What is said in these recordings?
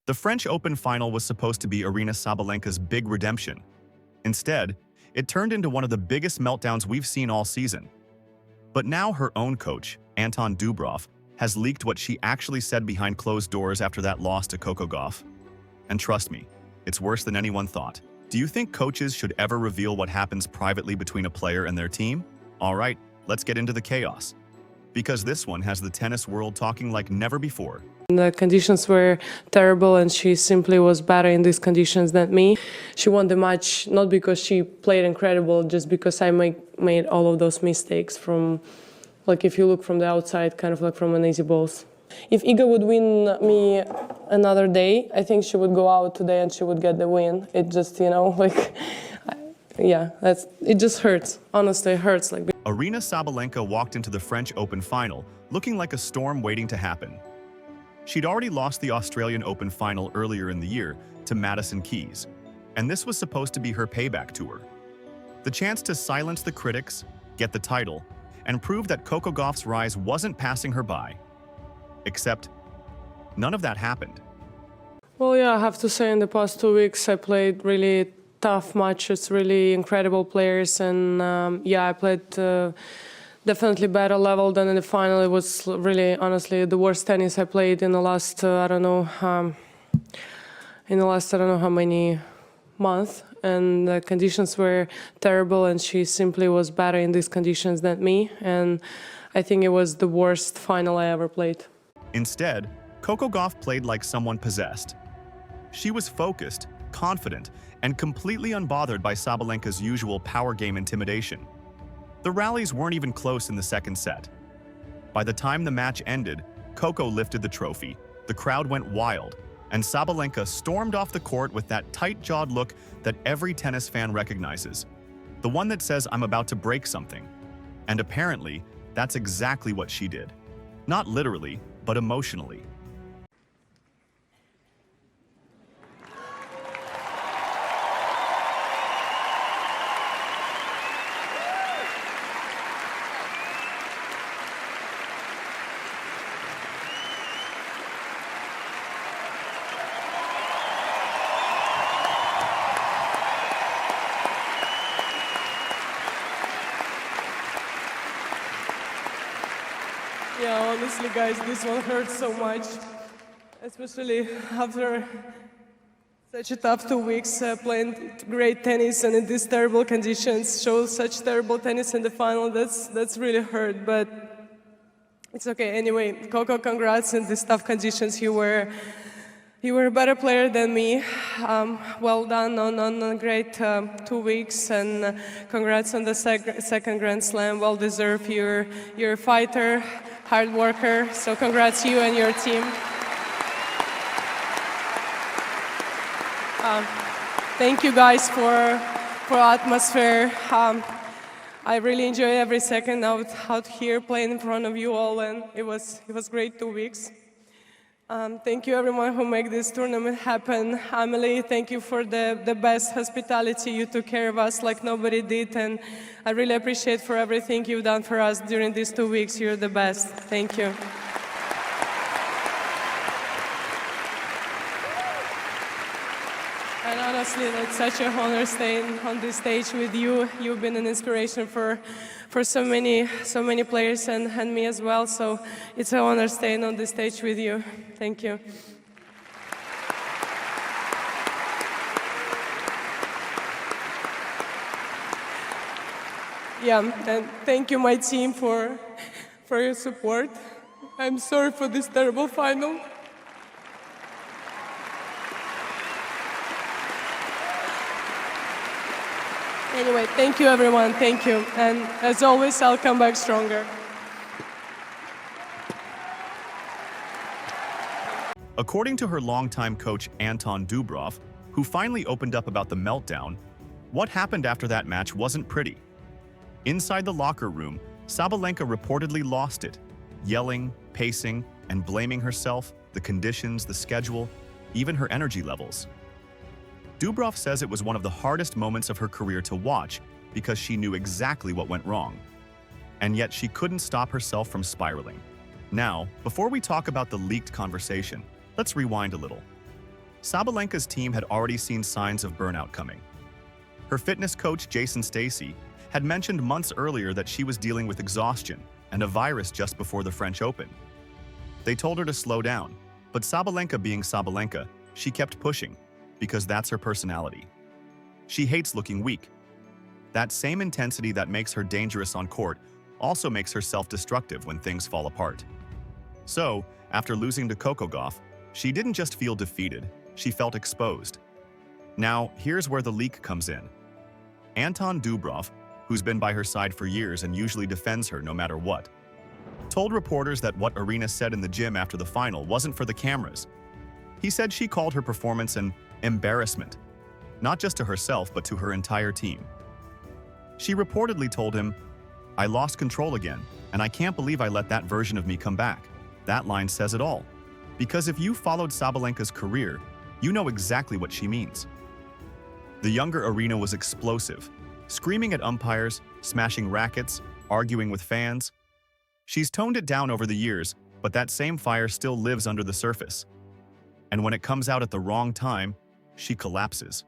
The French Open final was supposed to be Aryna Sabalenka's big redemption. Instead, it turned into one of the biggest meltdowns we've seen all season. But now her own coach, Anton Dubrov, has leaked what she actually said behind closed doors after that loss to Coco Gauff. And trust me, it's worse than anyone thought. Do you think coaches should ever reveal what happens privately between a player and their team? All right, let's get into the chaos. Because this one has the tennis world talking like never before. The conditions were terrible and she simply was better in these conditions than me. She won the match not because she played incredible, just because I made all of those mistakes from, like if you look from the outside, kind of like from an easy balls. If Iga would win me another day, I think she would go out today and she would get the win. It just, like, yeah, it just hurts. Honestly, it hurts. Aryna Sabalenka walked into the French Open final looking like a storm waiting to happen. She'd already lost the Australian Open final earlier in the year to Madison Keys, and this was supposed to be her payback tour. The chance to silence the critics, get the title, and prove that Coco Gauff's rise wasn't passing her by. Except, none of that happened. Well, yeah, I have to say in the past 2 weeks I played really tough matches, really incredible players, and I played definitely better level than in the final. It was really, honestly, the worst tennis I played in the last, I don't know how many months, and the conditions were terrible, and she simply was better in these conditions than me, and I think it was the worst final I ever played. Instead, Coco Gauff played like someone possessed. She was focused, confident, and completely unbothered by Sabalenka's usual power game intimidation. The rallies weren't even close in the second set. By the time the match ended, Coco lifted the trophy, the crowd went wild, and Sabalenka stormed off the court with that tight-jawed look that every tennis fan recognizes. The one that says, "I'm about to break something." And apparently, that's exactly what she did. Not literally, but emotionally. Yeah, honestly, guys, this one hurts so much, especially after such a tough 2 weeks playing great tennis and in these terrible conditions, show such terrible tennis in the final. That's really hurt, but it's okay. Anyway, Coco, congrats in these tough conditions. You were a better player than me. Well done on a great 2 weeks, and congrats on the second Grand Slam. Well deserved. You're a fighter, hard worker. So congrats you and your team. Thank you guys for atmosphere. I really enjoy every second out here playing in front of you all, and it was great 2 weeks. Thank you everyone who made this tournament happen. Emily, thank you for the best hospitality. You took care of us like nobody did, and I really appreciate for everything you've done for us during these 2 weeks. You're the best. Thank you. And honestly, it's such an honor staying on this stage with you. You've been an inspiration for so many players and me as well. So it's an honor staying on this stage with you. Thank you. Yeah, and thank you, my team, for your support. I'm sorry for this terrible final. Anyway, thank you, everyone. Thank you. And as always, I'll come back stronger. According to her longtime coach Anton Dubrov, who finally opened up about the meltdown, what happened after that match wasn't pretty. Inside the locker room, Sabalenka reportedly lost it, yelling, pacing, and blaming herself, the conditions, the schedule, even her energy levels. Dubrov says it was one of the hardest moments of her career to watch because she knew exactly what went wrong. And yet she couldn't stop herself from spiraling. Now, before we talk about the leaked conversation, let's rewind a little. Sabalenka's team had already seen signs of burnout coming. Her fitness coach, Jason Stacy, had mentioned months earlier that she was dealing with exhaustion and a virus just before the French Open. They told her to slow down, but Sabalenka being Sabalenka, she kept pushing, because that's her personality. She hates looking weak. That same intensity that makes her dangerous on court also makes her self-destructive when things fall apart. So, after losing to Coco Gauff, she didn't just feel defeated, she felt exposed. Now, here's where the leak comes in. Anton Dubrov, who's been by her side for years and usually defends her no matter what, told reporters that what Aryna said in the gym after the final wasn't for the cameras. He said she called her performance an embarrassment, not just to herself but to her entire team. She reportedly told him, "I lost control again, and I can't believe I let that version of me come back." That line says it all. Because if you followed Sabalenka's career, you know exactly what she means. The younger Aryna was explosive, screaming at umpires, smashing rackets, arguing with fans. She's toned it down over the years, but that same fire still lives under the surface. And when it comes out at the wrong time, she collapses.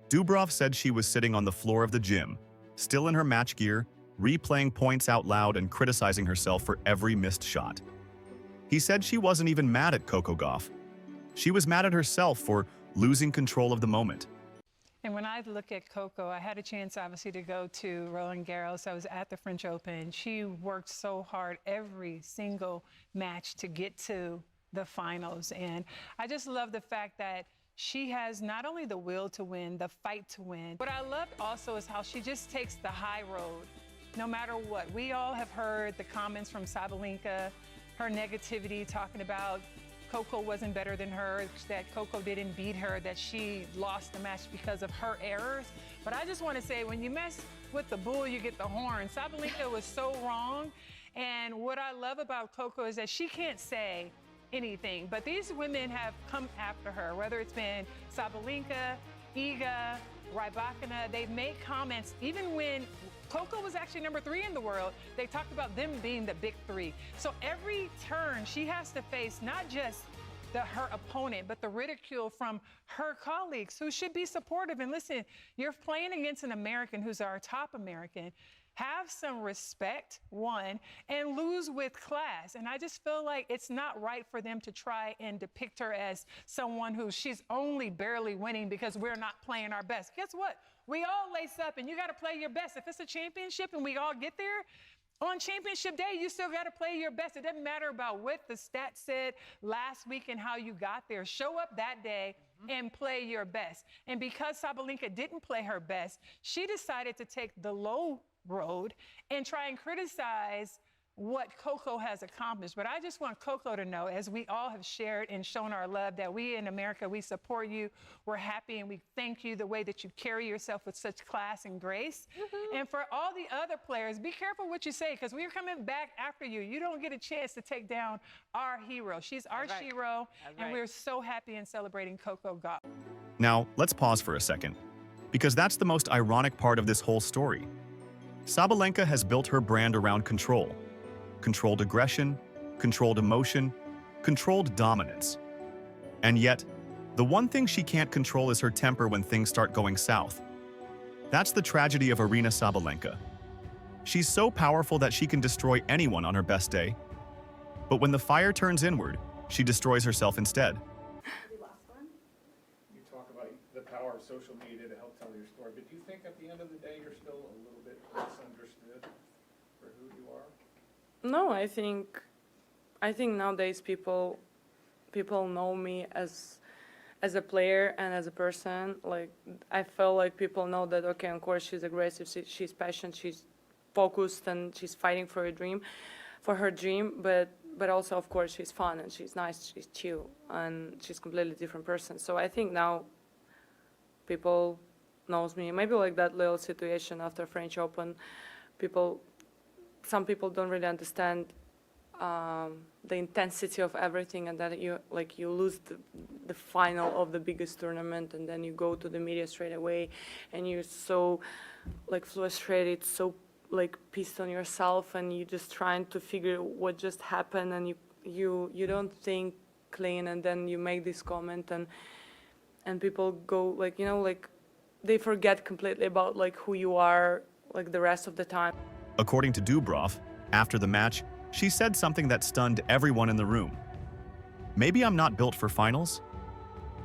Dubrov said she was sitting on the floor of the gym, still in her match gear, replaying points out loud and criticizing herself for every missed shot. He said she wasn't even mad at Coco Gauff. She was mad at herself for losing control of the moment. And when I look at Coco, I had a chance, obviously, to go to Roland Garros. I was at the French Open. She worked so hard every single match to get to the finals. And I just love the fact that she has not only the will to win, the fight to win. What I loved also is how she just takes the high road, no matter what. We all have heard the comments from Sabalenka, her negativity, talking about Coco wasn't better than her, that Coco didn't beat her, that she lost the match because of her errors. But I just want to say, when you mess with the bull, you get the horn. Sabalenka was so wrong. And what I love about Coco is that she can't say anything, but these women have come after her, whether it's been Sabalenka, Iga, Rybakina. They've made comments, even when Coco was actually number 3 in the world, they talked about them being the big 3. So every turn she has to face not just her opponent, but the ridicule from her colleagues who should be supportive. And listen, you're playing against an American who's our top American. Have some respect, one, and lose with class. And I just feel like it's not right for them to try and depict her as someone who she's only barely winning because we're not playing our best. Guess what? We all lace up, and you got to play your best. If it's a championship and we all get there, on championship day, you still got to play your best. It doesn't matter about what the stats said last week and how you got there. Show up that day and play your best. And because Sabalenka didn't play her best, she decided to take the low road and try and criticize what Coco has accomplished. But I just want Coco to know, as we all have shared and shown our love, that we in America, we support you. We're happy and we thank you the way that you carry yourself with such class and grace. And for all the other players, be careful what you say, because we're coming back after you. You don't get a chance to take down our hero. She's our hero, and we're so happy in celebrating Coco Gauff. Now, let's pause for a second, because that's the most ironic part of this whole story. Sabalenka has built her brand around control. Controlled aggression, controlled emotion, controlled dominance. And yet, the one thing she can't control is her temper when things start going south. That's the tragedy of Aryna Sabalenka. She's so powerful that she can destroy anyone on her best day. But when the fire turns inward, she destroys herself instead. You talk about the power of social media to help tell your story, but do you think at the end of the day you're still a little bit misunderstood for who you are? No, I think nowadays people know me as a player and as a person. Like, I feel like people know that, okay, of course she's aggressive, she's passionate, she's focused, and she's fighting for her dream, but also, of course, she's fun and she's nice, she's chill, and she's a completely different person. So I think now people knows me. Maybe like that little situation after French Open, some people don't really understand the intensity of everything, and that you lose the final of the biggest tournament, and then you go to the media straight away, and you're so frustrated, so pissed on yourself, and you're just trying to figure what just happened, and you don't think clean, and then you make this comment, and and people go like, you know, like they forget completely about like who you are like the rest of the time. According to Dubrov, after the match, she said something that stunned everyone in the room. Maybe I'm not built for finals?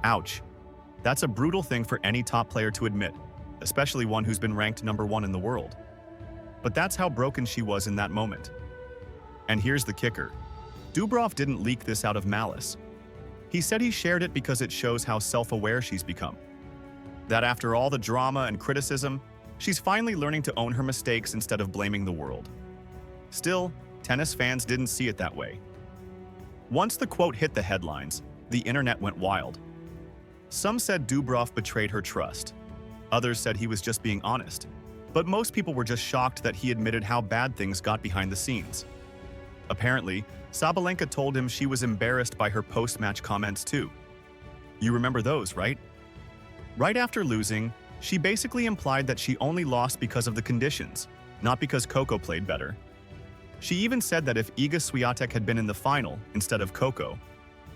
Ouch. That's a brutal thing for any top player to admit, especially one who's been ranked #1 in the world. But that's how broken she was in that moment. And here's the kicker. Dubrov didn't leak this out of malice. He said he shared it because it shows how self-aware she's become. That after all the drama and criticism, she's finally learning to own her mistakes instead of blaming the world. Still, tennis fans didn't see it that way. Once the quote hit the headlines, the internet went wild. Some said Dubrov betrayed her trust. Others said he was just being honest. But most people were just shocked that he admitted how bad things got behind the scenes. Apparently, Sabalenka told him she was embarrassed by her post-match comments too. You remember those, right? Right after losing, she basically implied that she only lost because of the conditions, not because Coco played better. She even said that if Iga Świątek had been in the final instead of Coco,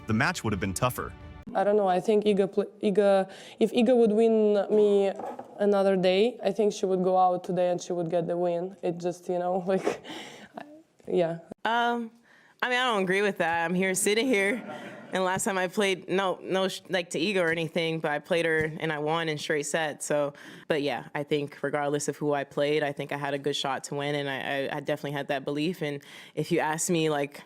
the match would have been tougher. I don't know. I think if Iga would win me another day, I think she would go out today and she would get the win. It just, you know, like, yeah. I mean, I don't agree with that. I'm here sitting here, and last time I played, no, like to Iga or anything, but I played her and I won in straight sets. So, but yeah, I think regardless of who I played, I think I had a good shot to win, and I definitely had that belief. And if you ask me, like,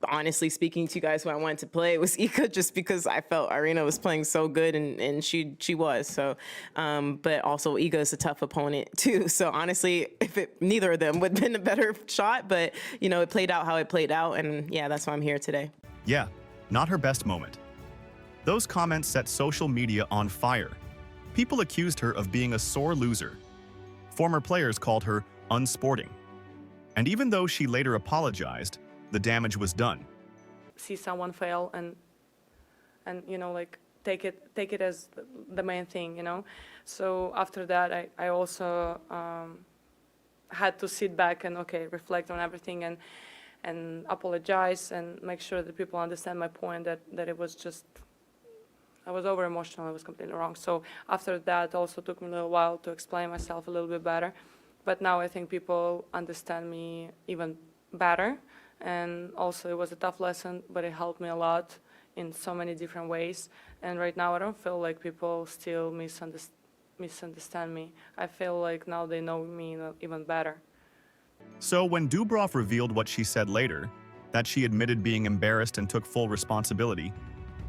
honestly speaking to you guys, who I wanted to play, it was Iga, just because I felt Aryna was playing so good, and she was. So, but also Iga is a tough opponent too. So honestly, neither of them would have been a better shot, but you know, it played out how it played out, and yeah, that's why I'm here today. Yeah, not her best moment. Those comments set social media on fire. People accused her of being a sore loser. Former players called her unsporting. And even though she later apologized, the damage was done. See someone fail and you know, like take it as the main thing, you know. So after that, I also had to sit back and reflect on everything and apologize and make sure that people understand my point, that it was just, I was over emotional, I was completely wrong. So after that also took me a little while to explain myself a little bit better. But now I think people understand me even better. And also it was a tough lesson, but it helped me a lot in so many different ways. And right now I don't feel like people still misunderstand me. I feel like now they know me even better. So when Dubrov revealed what she said later, that she admitted being embarrassed and took full responsibility,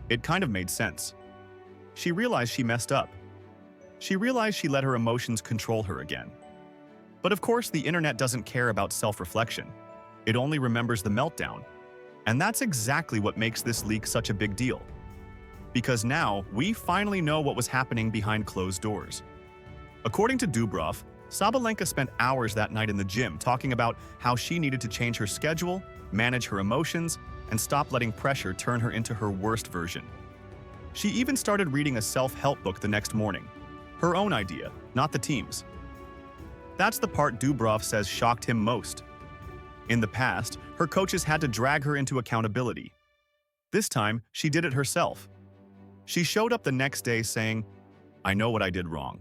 it kind of made sense. She realized she messed up. She realized she let her emotions control her again. But of course, the internet doesn't care about self-reflection. It only remembers the meltdown. And that's exactly what makes this leak such a big deal. Because now, we finally know what was happening behind closed doors. According to Dubrov, Sabalenka spent hours that night in the gym talking about how she needed to change her schedule, manage her emotions, and stop letting pressure turn her into her worst version. She even started reading a self-help book the next morning. Her own idea, not the team's. That's the part Dubrov says shocked him most. In the past, her coaches had to drag her into accountability. This time, she did it herself. She showed up the next day saying, "I know what I did wrong.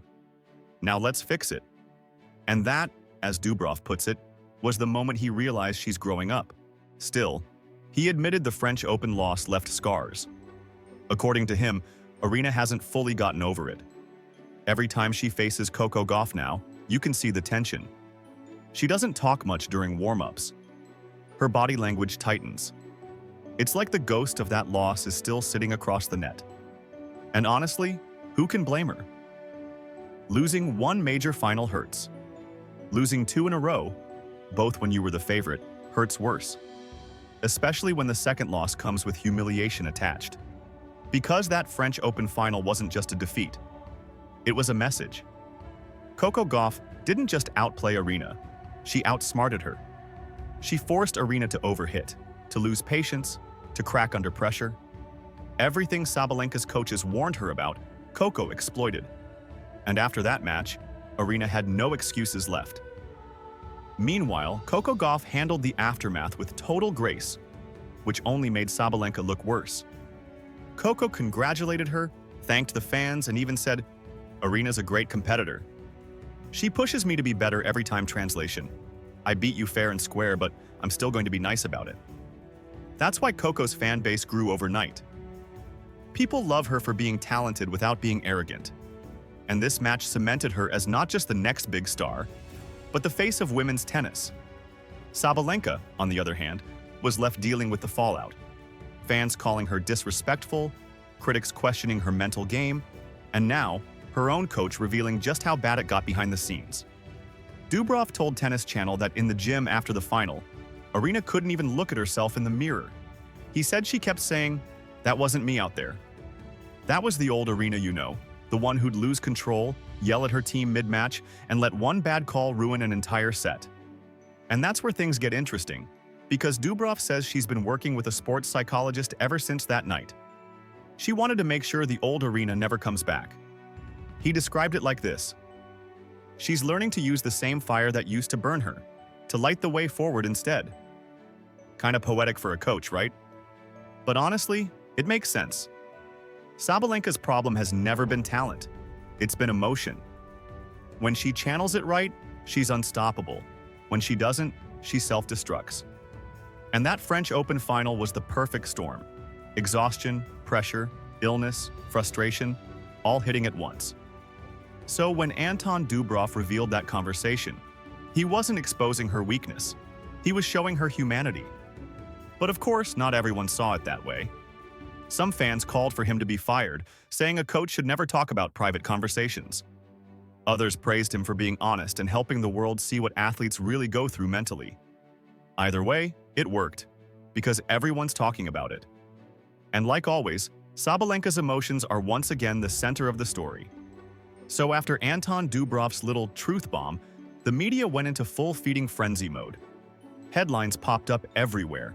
Now let's fix it." And that, as Dubrov puts it, was the moment he realized she's growing up. Still, he admitted the French Open loss left scars. According to him, Aryna hasn't fully gotten over it. Every time she faces Coco Gauff now, you can see the tension. She doesn't talk much during warm-ups. Her body language tightens. It's like the ghost of that loss is still sitting across the net. And honestly, who can blame her? Losing one major final hurts. Losing 2 in a row, both when you were the favorite, hurts worse. Especially when the second loss comes with humiliation attached. Because that French Open final wasn't just a defeat. It was a message. Coco Gauff didn't just outplay Aryna, she outsmarted her. She forced Aryna to overhit, to lose patience, to crack under pressure. Everything Sabalenka's coaches warned her about, Coco exploited. And after that match, Aryna had no excuses left. Meanwhile, Coco Gauff handled the aftermath with total grace, which only made Sabalenka look worse. Coco congratulated her, thanked the fans, and even said, "Aryna's a great competitor. She pushes me to be better every time." Translation: I beat you fair and square, but I'm still going to be nice about it. That's why Coco's fan base grew overnight. People love her for being talented without being arrogant. And this match cemented her as not just the next big star, but the face of women's tennis. Sabalenka, on the other hand, was left dealing with the fallout. Fans calling her disrespectful, critics questioning her mental game, and now, her own coach revealing just how bad it got behind the scenes. Dubrov told Tennis Channel that in the gym after the final, Aryna couldn't even look at herself in the mirror. He said she kept saying, "That wasn't me out there." That was the old Aryna you know, the one who'd lose control, yell at her team mid-match, and let one bad call ruin an entire set. And that's where things get interesting, because Dubrov says she's been working with a sports psychologist ever since that night. She wanted to make sure the old Aryna never comes back. He described it like this: she's learning to use the same fire that used to burn her, to light the way forward instead. Kinda poetic for a coach, right? But honestly, it makes sense. Sabalenka's problem has never been talent. It's been emotion. When she channels it right, she's unstoppable. When she doesn't, she self-destructs. And that French Open final was the perfect storm. Exhaustion, pressure, illness, frustration, all hitting at once. So when Anton Dubrov revealed that conversation, he wasn't exposing her weakness. He was showing her humanity. But of course, not everyone saw it that way. Some fans called for him to be fired, saying a coach should never talk about private conversations. Others praised him for being honest and helping the world see what athletes really go through mentally. Either way, it worked, because everyone's talking about it. And like always, Sabalenka's emotions are once again the center of the story. So after Anton Dubrov's little truth bomb, the media went into full feeding frenzy mode. Headlines popped up everywhere.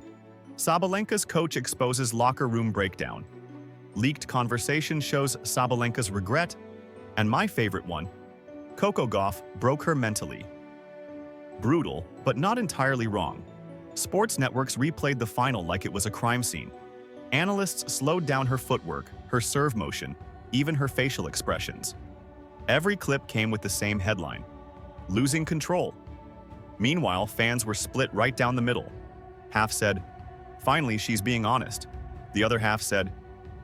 Sabalenka's coach exposes locker room breakdown. Leaked conversation shows Sabalenka's regret. And my favorite one, Coco Gauff broke her mentally. Brutal, but not entirely wrong. Sports networks replayed the final like it was a crime scene. Analysts slowed down her footwork, her serve motion, even her facial expressions. Every clip came with the same headline: losing control. Meanwhile, fans were split right down the middle. Half said, "Finally, she's being honest." The other half said,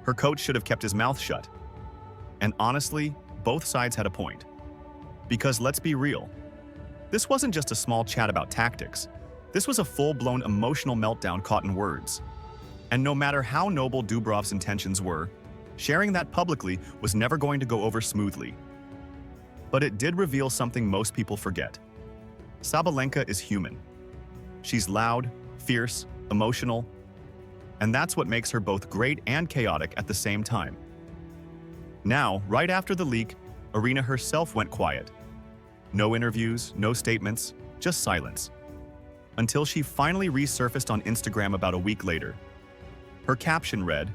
"Her coach should have kept his mouth shut." And honestly, both sides had a point. Because let's be real, this wasn't just a small chat about tactics. This was a full-blown emotional meltdown caught in words. And no matter how noble Dubrov's intentions were, sharing that publicly was never going to go over smoothly. But it did reveal something most people forget. Sabalenka is human. She's loud, fierce, emotional, and that's what makes her both great and chaotic at the same time. Now, right after the leak, Aryna herself went quiet. No interviews, no statements, just silence. Until she finally resurfaced on Instagram about a week later. Her caption read,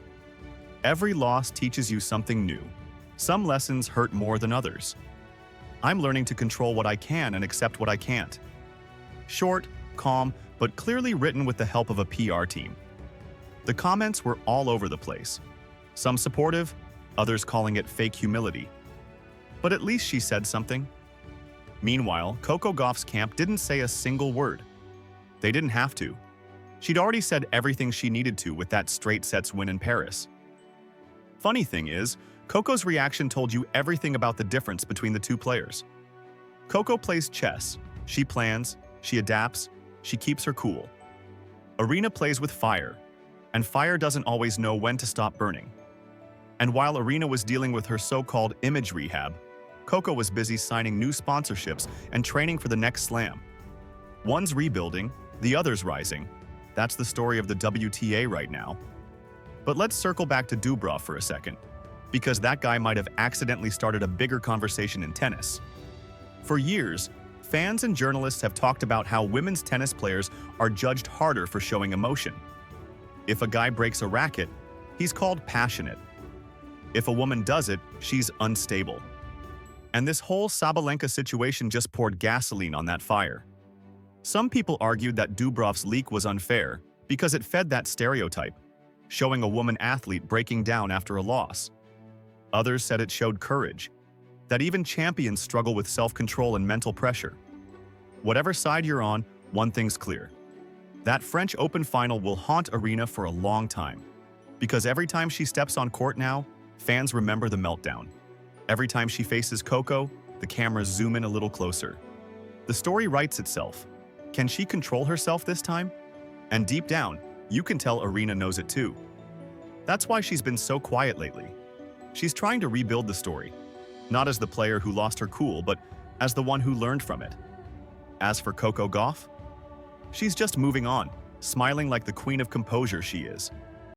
"Every loss teaches you something new. Some lessons hurt more than others. I'm learning to control what I can and accept what I can't." Short, calm, but clearly written with the help of a PR team. The comments were all over the place. Some supportive, others calling it fake humility. But at least she said something. Meanwhile, Coco Gauff's camp didn't say a single word. They didn't have to. She'd already said everything she needed to with that straight sets win in Paris. Funny thing is, Coco's reaction told you everything about the difference between the two players. Coco plays chess. She plans, she adapts, she keeps her cool. Aryna plays with fire, and fire doesn't always know when to stop burning. And while Aryna was dealing with her so-called image rehab, Coco was busy signing new sponsorships and training for the next slam. One's rebuilding, the other's rising. That's the story of the WTA right now. But let's circle back to Dubrov for a second, because that guy might have accidentally started a bigger conversation in tennis. For years, fans and journalists have talked about how women's tennis players are judged harder for showing emotion. If a guy breaks a racket, he's called passionate. If a woman does it, she's unstable. And this whole Sabalenka situation just poured gasoline on that fire. Some people argued that Dubrov's leak was unfair because it fed that stereotype, showing a woman athlete breaking down after a loss. Others said it showed courage, that even champions struggle with self-control and mental pressure. Whatever side you're on, one thing's clear. That French Open final will haunt Aryna for a long time. Because every time she steps on court now, fans remember the meltdown. Every time she faces Coco, the cameras zoom in a little closer. The story writes itself. Can she control herself this time? And deep down, you can tell Aryna knows it too. That's why she's been so quiet lately. She's trying to rebuild the story, not as the player who lost her cool, but as the one who learned from it. As for Coco Gauff, she's just moving on, smiling like the queen of composure she is.